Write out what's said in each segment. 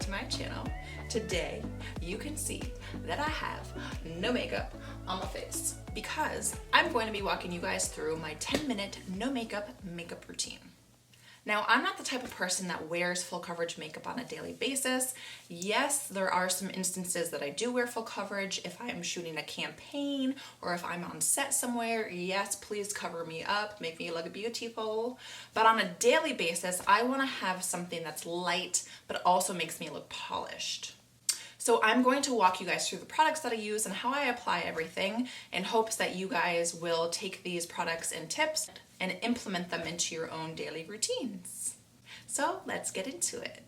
back to my channel. Today, you can see that I have no makeup on my face because I'm going to be walking you guys through my 10-minute no makeup routine. Now, I'm not the type of person that wears full coverage makeup on a daily basis. Yes, there are some instances that I do wear full coverage if I am shooting a campaign or if I'm on set somewhere. Yes, please cover me up, make me look beautiful. But on a daily basis, I want to have something that's light but also makes me look polished. So I'm going to walk you guys through the products that I use and how I apply everything in hopes that you guys will take these products and tips and implement them into your own daily routines. So let's get into it.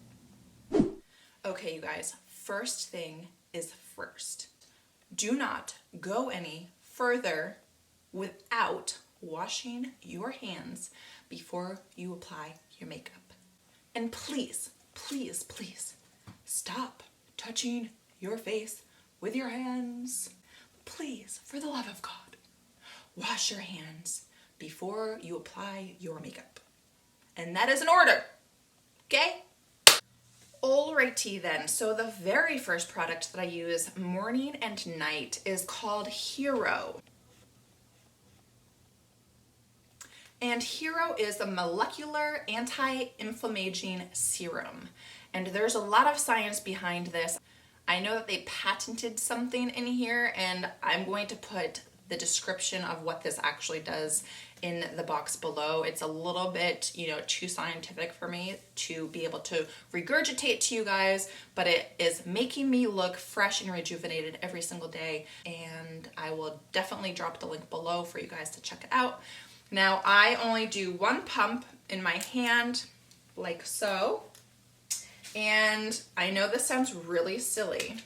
Okay, you guys, first thing is first. Do not go any further without washing your hands before you apply your makeup. And please, please, please stop touching your face with your hands. Please, for the love of God, wash your hands before you apply your makeup. And that is an order, okay? Alrighty then, so the very first product that I use morning and night is called HERAUX. And HERAUX is a molecular anti-inflammaging serum. And there's a lot of science behind this. I know that they patented something in here, and I'm going to put the description of what this actually does in the box below. It's a little bit, too scientific for me to be able to regurgitate to you guys, but it is making me look fresh and rejuvenated every single day, and I will definitely drop the link below for you guys to check it out. Now, I only do one pump in my hand, like so. And I know this sounds really silly,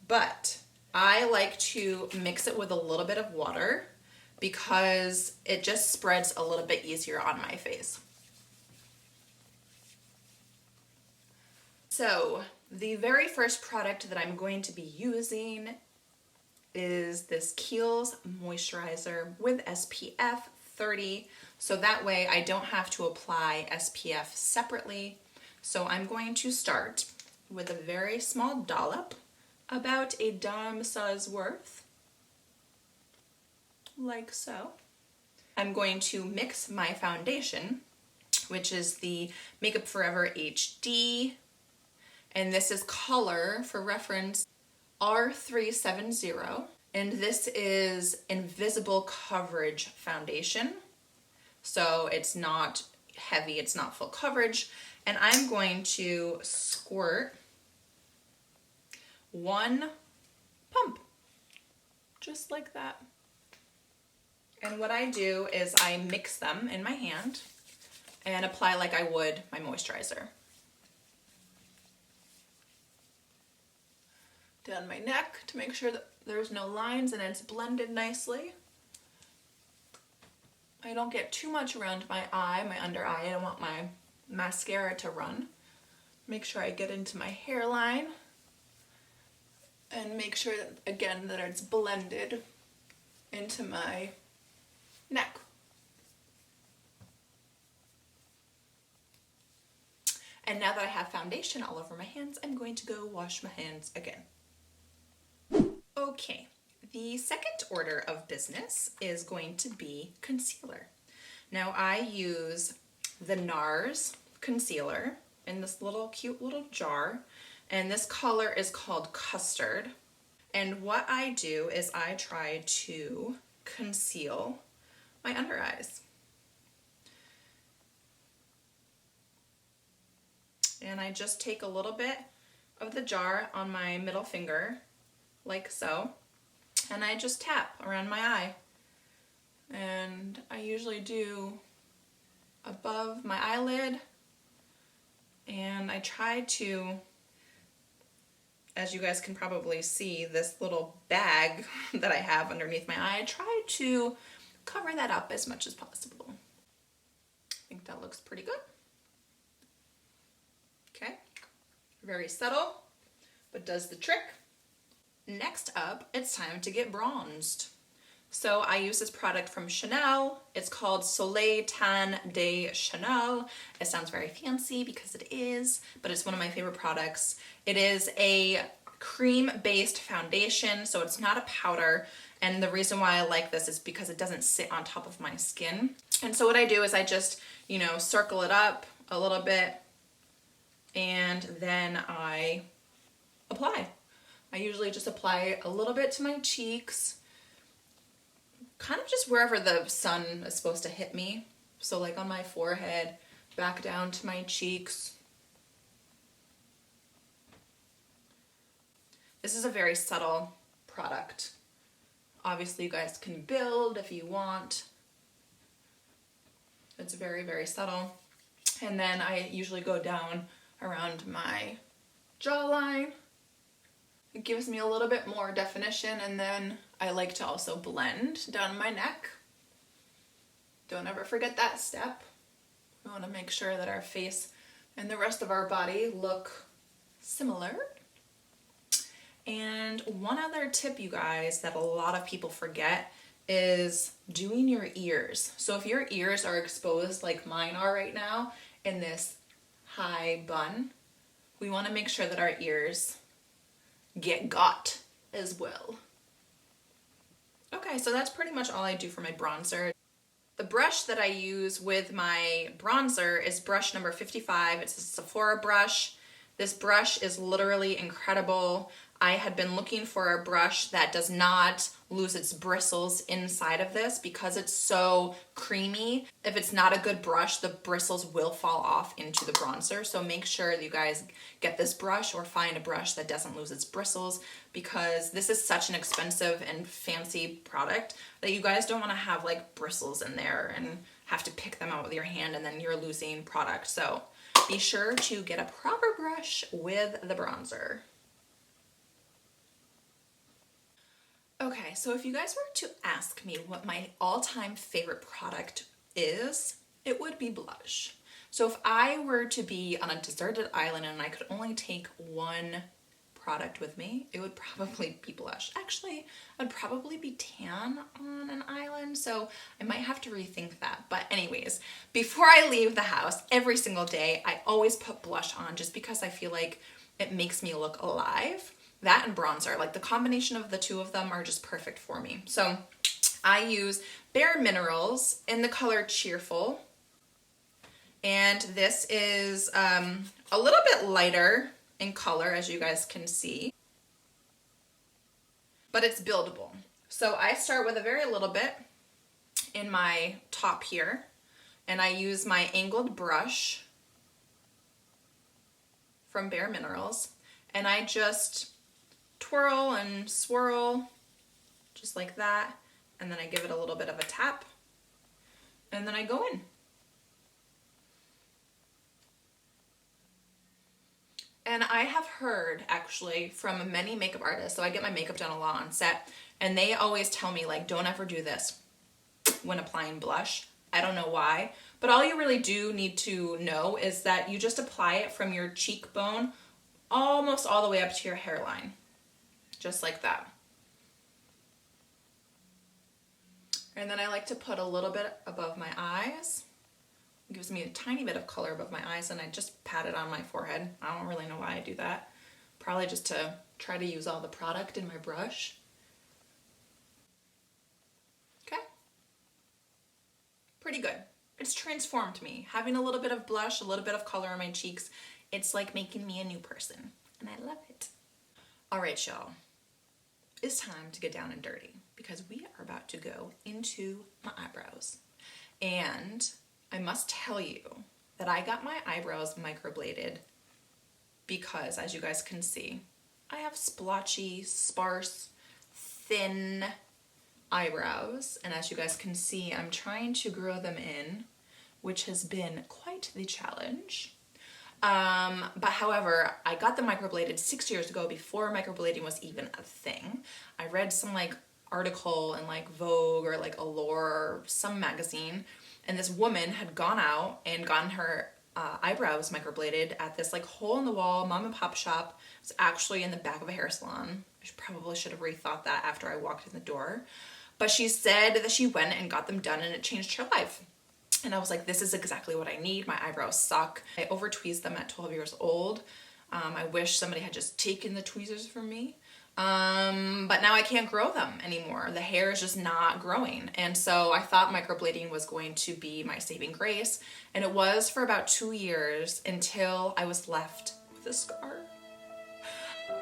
but I like to mix it with a little bit of water because it just spreads a little bit easier on my face. So the very first product that I'm going to be using is this Kiehl's Moisturizer with SPF 30. So that way I don't have to apply SPF separately. So I'm going to start with a very small dollop, about a dime size worth, like so. I'm going to mix my foundation, which is the Makeup Forever HD, and this is color, for reference, R370, and this is Invisible Coverage Foundation, so it's not heavy, it's not full coverage. And I'm going to squirt one pump, just like that. And what I do is I mix them in my hand and apply like I would my moisturizer. Down my neck to make sure that there's no lines and it's blended nicely. I don't get too much around my eye, my under eye. I don't want my mascara to run. Make sure I get into my hairline and make sure that, again, that it's blended into my neck. And now that I have foundation all over my hands, I'm going to go wash my hands again. Okay, the second order of business is going to be concealer. Now I use the NARS concealer in this cute little jar, and this color is called Custard. And what I do is I try to conceal my under eyes. And I just take a little bit of the jar on my middle finger, like so, and I just tap around my eye. And I usually do above my eyelid, and I try to, as you guys can probably see, this little bag that I have underneath my eye, I try to cover that up as much as possible. I think that looks pretty good. Okay, very subtle, but does the trick. Next up, it's time to get bronzed. So I use this product from Chanel. It's called Soleil Tan de Chanel. It sounds very fancy because it is, but it's one of my favorite products. It is a cream-based foundation, so it's not a powder. And the reason why I like this is because it doesn't sit on top of my skin. And so what I do is I just, you know, circle it up a little bit and then I apply. I usually just apply a little bit to my cheeks, kind of just wherever the sun is supposed to hit me. So like on my forehead, back down to my cheeks. This is a very subtle product. Obviously you guys can build if you want. It's very, very subtle. And then I usually go down around my jawline. It gives me a little bit more definition, and then I like to also blend down my neck. Don't ever forget that step. We want to make sure that our face and the rest of our body look similar. And one other tip, you guys, that a lot of people forget is doing your ears. So if your ears are exposed like mine are right now in this high bun, we want to make sure that our ears get got as well. Okay, so that's pretty much all I do for my bronzer. The brush that I use with my bronzer is brush number 55. It's a Sephora brush. This brush is literally incredible. I had been looking for a brush that does not lose its bristles inside of this because it's so creamy. If it's not a good brush, the bristles will fall off into the bronzer. So make sure that you guys get this brush or find a brush that doesn't lose its bristles, because this is such an expensive and fancy product that you guys don't want to have like bristles in there and have to pick them out with your hand and then you're losing product. So be sure to get a proper brush with the bronzer. Okay, so if you guys were to ask me what my all-time favorite product is, it would be blush. So if I were to be on a deserted island and I could only take one product with me, it would probably be blush. Actually, I'd probably be tan on an island, so I might have to rethink that. But anyways, before I leave the house every single day, I always put blush on just because I feel like it makes me look alive. That and bronzer, like the combination of the two of them are just perfect for me. So I use Bare Minerals in the color Cheerful. And this is a little bit lighter in color, as you guys can see, but it's buildable. So I start with a very little bit in my top here, and I use my angled brush from Bare Minerals, and I just twirl and swirl just like that, and then I give it a little bit of a tap, and then I go in. And I have heard actually from many makeup artists, so I get my makeup done a lot on set, and they always tell me like, don't ever do this when applying blush. I don't know why, but all you really do need to know is that you just apply it from your cheekbone almost all the way up to your hairline. Just like that. And then I like to put a little bit above my eyes. It gives me a tiny bit of color above my eyes, and I just pat it on my forehead. I don't really know why I do that. Probably just to try to use all the product in my brush. Okay. Pretty good. It's transformed me. Having a little bit of blush, a little bit of color on my cheeks, it's like making me a new person, and I love it. All right, y'all. It's time to get down and dirty because we are about to go into my eyebrows. And I must tell you that I got my eyebrows microbladed because, as you guys can see, I have splotchy, sparse, thin eyebrows. And as you guys can see, I'm trying to grow them in, which has been quite the challenge. But however, I got them microbladed 6 years ago before microblading was even a thing. I read some like article in like Vogue or like Allure or some magazine, and this woman had gone out and gotten her eyebrows microbladed at this like hole in the wall mom and pop shop. It's actually in the back of a hair salon. I probably should have rethought that after I walked in the door. But she said that she went and got them done and it changed her life. And I was like, this is exactly what I need. My eyebrows suck. I over tweezed them at 12 years old. I wish somebody had just taken the tweezers from me. But now I can't grow them anymore. The hair is just not growing. And so I thought microblading was going to be my saving grace. And it was for about 2 years until I was left with a scar.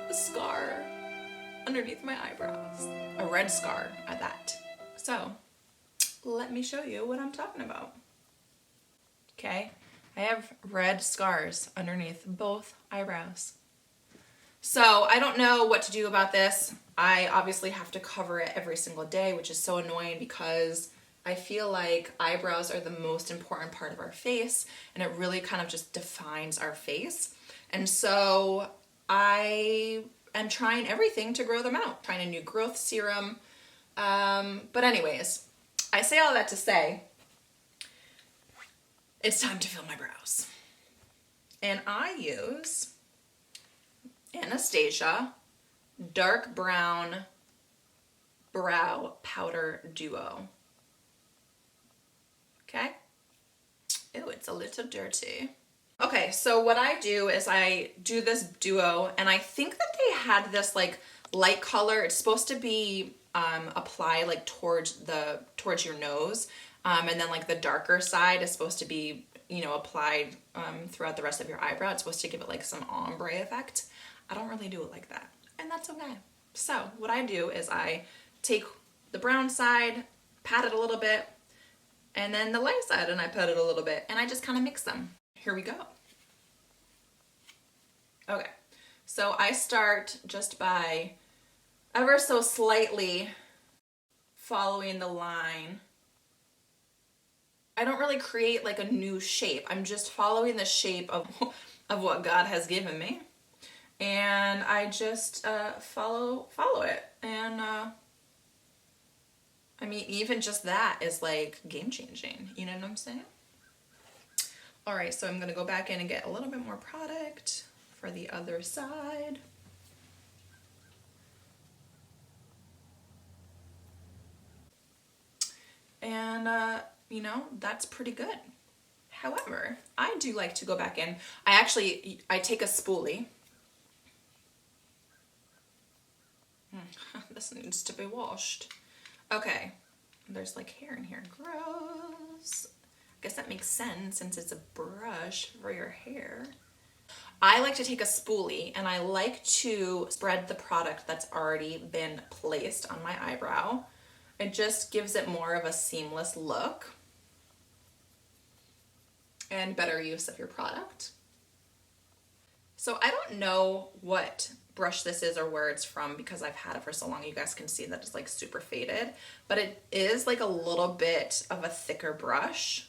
A scar underneath my eyebrows. A red scar at that. So let me show you what I'm talking about. Okay, I have red scars underneath both eyebrows. So I don't know what to do about this. I obviously have to cover it every single day, which is so annoying because I feel like eyebrows are the most important part of our face and it really kind of just defines our face. And so I am trying everything to grow them out, trying a new growth serum. But anyways, I say all that to say, it's time to fill my brows. And I use Anastasia Dark Brown Brow Powder Duo. Okay? Ew, it's a little dirty. Okay, so what I do is I do this duo, and I think that they had this like light color. It's supposed to be apply like towards your nose, and then like the darker side is supposed to be, you know, applied throughout the rest of your eyebrow. It's supposed to give it like some ombre effect. I don't really do it like that, and that's okay. So what I do is I take the brown side, pat it a little bit, and then the light side and I pat it a little bit, and I just kind of mix them. Here we go. Okay, so I start just by ever so slightly following the line. I don't really create like a new shape. I'm just following the shape of what God has given me. And I just follow it. And I mean, even just that is like game changing. You know what I'm saying? All right, so I'm gonna go back in and get a little bit more product for the other side. And you know, that's pretty good. However, I do like to go back in. I take a spoolie. This needs to be washed. Okay, there's like hair in here. Gross. I guess that makes sense since it's a brush for your hair. I like to take a spoolie and I like to spread the product that's already been placed on my eyebrow. It just gives it more of a seamless look and better use of your product. So I don't know what brush this is or where it's from because I've had it for so long. You guys can see that it's like super faded, but it is like a little bit of a thicker brush.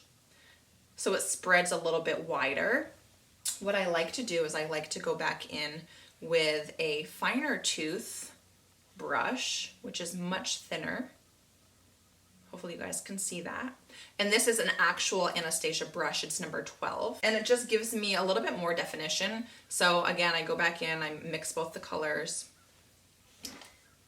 So it spreads a little bit wider. What I like to do is I like to go back in with a finer tooth brush, which is much thinner. Hopefully you guys can see that. And this is an actual Anastasia brush. It's number 12. And it just gives me a little bit more definition. So again, I go back in, I mix both the colors.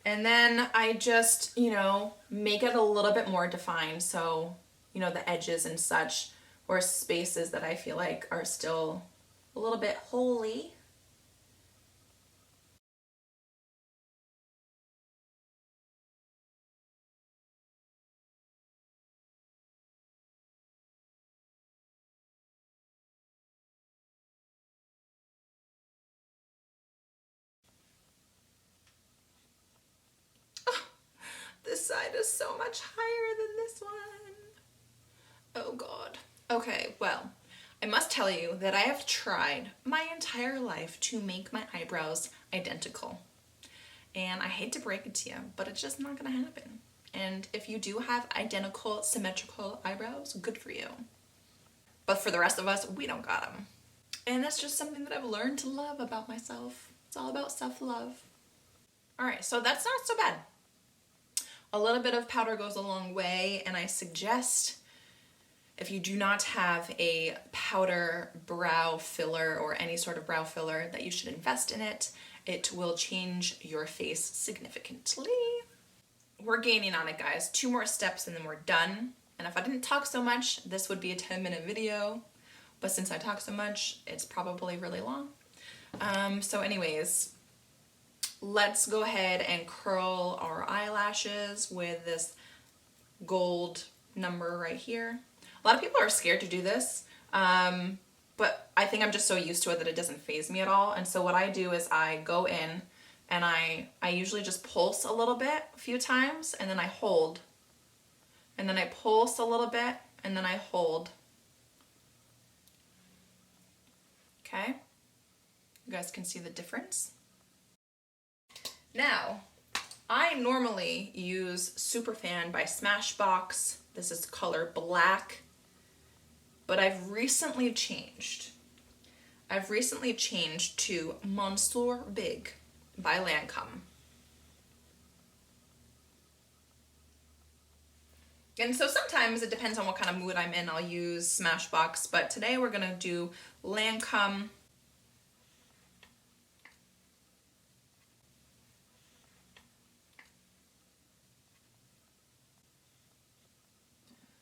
And then I just, you know, make it a little bit more defined. So, you know, the edges and such, or spaces that I feel like are still a little bit holy. This side is so much higher than this one. Oh God. Okay, well, I must tell you that I have tried my entire life to make my eyebrows identical. And I hate to break it to you, but it's just not gonna happen. And if you do have identical, symmetrical eyebrows, good for you. But for the rest of us, we don't got them. And that's just something that I've learned to love about myself. It's all about self-love. All right, so that's not so bad. A little bit of powder goes a long way, and I suggest if you do not have a powder brow filler or any sort of brow filler that you should invest in it. It will change your face significantly. we're gaining on it, guys. 2 more steps and then we're done. And if I didn't talk so much, this would be a 10-minute video. But since I talk so much, it's probably really long. So anyways, let's go ahead and curl our eyelashes with this gold number right here. A lot of people are scared to do this, but I think I'm just so used to it that it doesn't faze me at all. And so what I do is I go in and I usually just pulse a little bit, a few times, and then I hold. And then I pulse a little bit, and then I hold. Okay? You guys can see the difference. Now, I normally use Superfan by Smashbox. This is color black, but I've recently changed. I've recently changed to Monsieur Big by Lancome. And so sometimes it depends on what kind of mood I'm in. I'll use Smashbox, but today we're gonna do Lancome.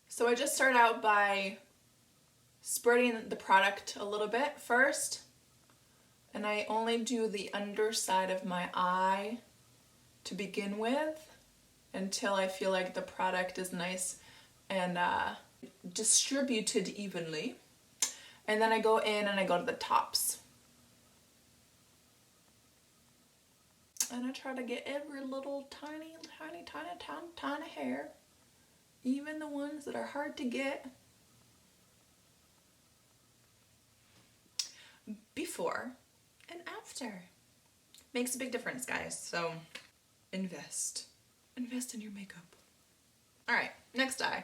So I just start out by spreading the product a little bit first, and I only do the underside of my eye to begin with until I feel like the product is nice and distributed evenly. And then I go in and I go to the tops. And I try to get every little tiny hair, even the ones that are hard to get, before and after. Makes a big difference, guys. So invest in your makeup. All right, next eye.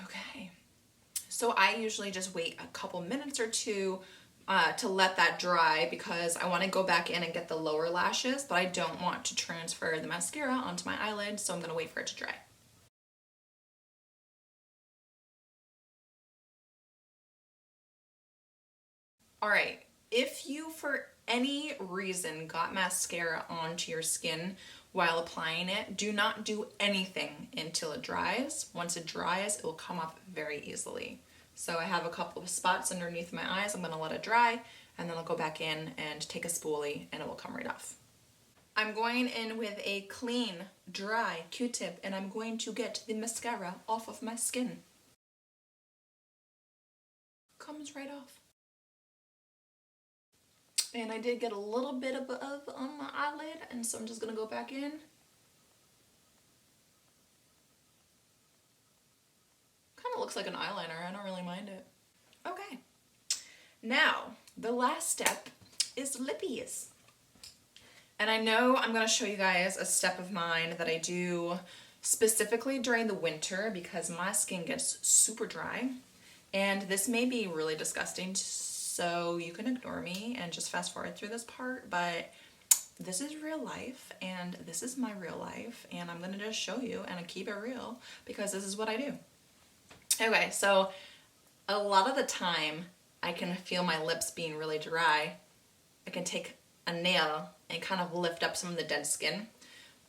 Okay, so I usually just wait a couple minutes or two to let that dry because I want to go back in and get the lower lashes, but I don't want to transfer the mascara onto my eyelid, so I'm gonna wait for it to dry. All right, if you for any reason got mascara onto your skin while applying it, do not do anything until it dries. Once it dries, it will come off very easily. So I have a couple of spots underneath my eyes. I'm gonna let it dry, and then I'll go back in and take a spoolie and it will come right off. I'm going in with a clean, dry Q-tip, and I'm going to get the mascara off of my skin. Comes right off. And I did get a little bit of on my eyelid, and so I'm just gonna go back in. Kind of looks like an eyeliner, I don't really mind it. Okay, now the last step is Lippies. And I know I'm gonna show you guys a step of mine that I do specifically during the winter because my skin gets super dry. And this may be really disgusting, so you can ignore me and just fast forward through this part, but this is real life and this is my real life, and I'm gonna just show you and I keep it real because this is what I do. Okay, so a lot of the time I can feel my lips being really dry. I can take a nail and kind of lift up some of the dead skin.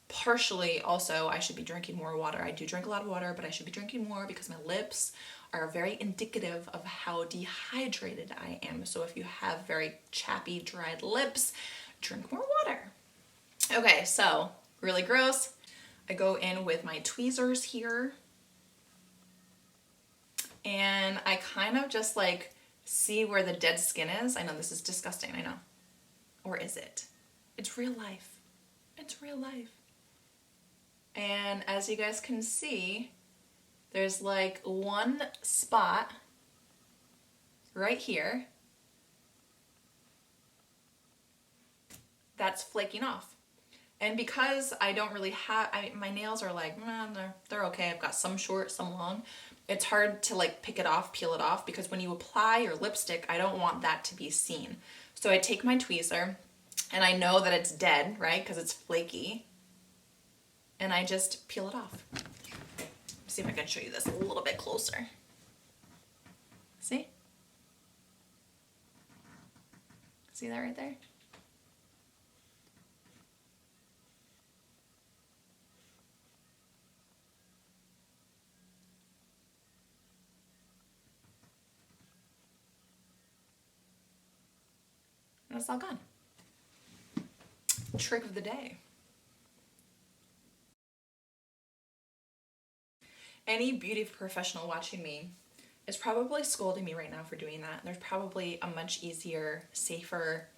Partially also I should be drinking more water. I do drink a lot of water, but I should be drinking more because my lips are very indicative of how dehydrated I am. So if you have very chappy, dried lips, drink more water. Okay, so really gross. I go in with my tweezers here, and I kind of just like see where the dead skin is. I know this is disgusting, I know. Or is it? It's real life. It's real life. And as you guys can see, there's like one spot right here that's flaking off. And because I don't really have, my nails are like, they're okay. I've got some short, some long. It's hard to like pick it off, peel it off, because when you apply your lipstick, I don't want that to be seen. So I take my tweezer, and I know that it's dead, right? Because it's flaky. And I just peel it off. Let's see if I can show you this a little bit closer. See? See that right there? And it's all gone. Trick of the day. Any beauty professional watching me is probably scolding me right now for doing that. There's probably a much easier, safer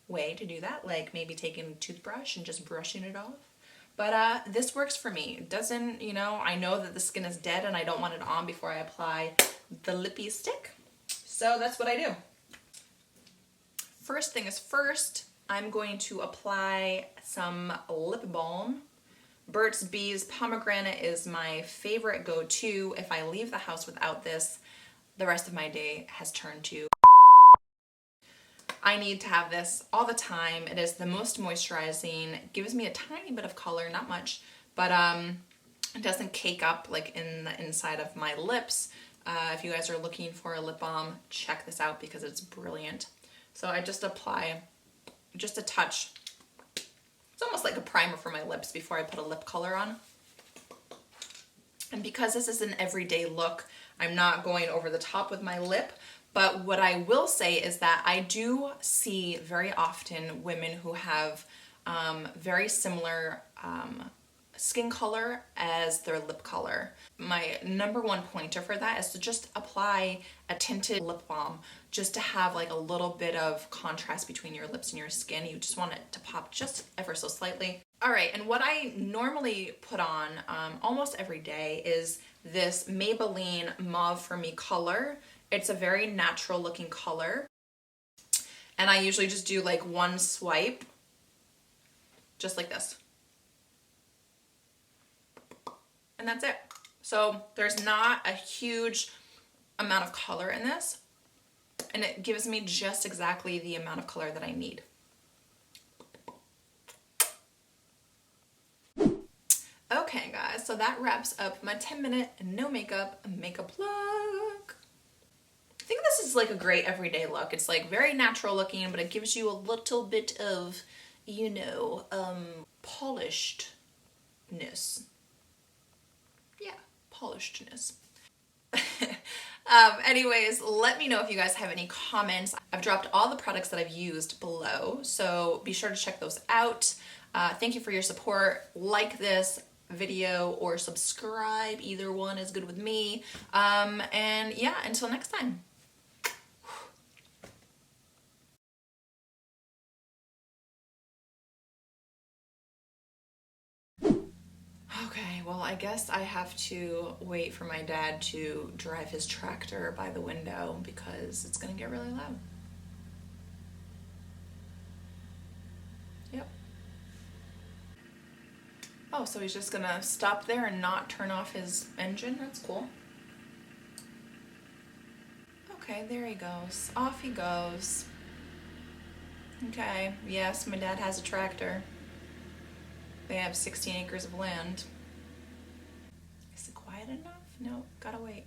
way to do that, like maybe taking a toothbrush and just brushing it off. But this works for me. It doesn't, you know, I know that the skin is dead and I don't want it on before I apply the Lippies stick. So that's what I do. First thing is first, I'm going to apply some lip balm. Burt's Bees Pomegranate is my favorite go-to. If I leave the house without this, the rest of my day has turned to. I need to have this all the time. It is the most moisturizing. It gives me a tiny bit of color, not much, but it doesn't cake up like in the inside of my lips. If you guys are looking for a lip balm, check this out because it's brilliant. So I just apply just a touch. It's almost like a primer for my lips before I put a lip color on. And because this is an everyday look, I'm not going over the top with my lip. But what I will say is that I do see very often women who have very similar skin color as their lip color. My number one pointer for that is to just apply a tinted lip balm just to have like a little bit of contrast between your lips and your skin. You just want it to pop just ever so slightly. All right, and what I normally put on almost every day is this Maybelline Mauve for Me color. It's a very natural looking color. And I usually just do like one swipe, just like this. And that's it. So there's not a huge amount of color in this. And it gives me just exactly the amount of color that I need. Okay guys, so that wraps up my 10-minute no makeup look. I think this is like a great everyday look. It's like very natural looking, but it gives you a little bit of, you know, polishedness. Yeah, polishedness. Anyways, let me know if you guys have any comments. I've dropped all the products that I've used below, so be sure to check those out. Thank you for your support. Like this video or subscribe. Either one is good with me. And yeah, until next time. Okay, well, I guess I have to wait for my dad to drive his tractor by the window because it's gonna get really loud. Yep. Oh, so he's just gonna stop there and not turn off his engine? That's cool. Okay, there he goes. Off he goes. Okay, yes, my dad has a tractor. They have 16 acres of land. Is it quiet enough? No, gotta wait.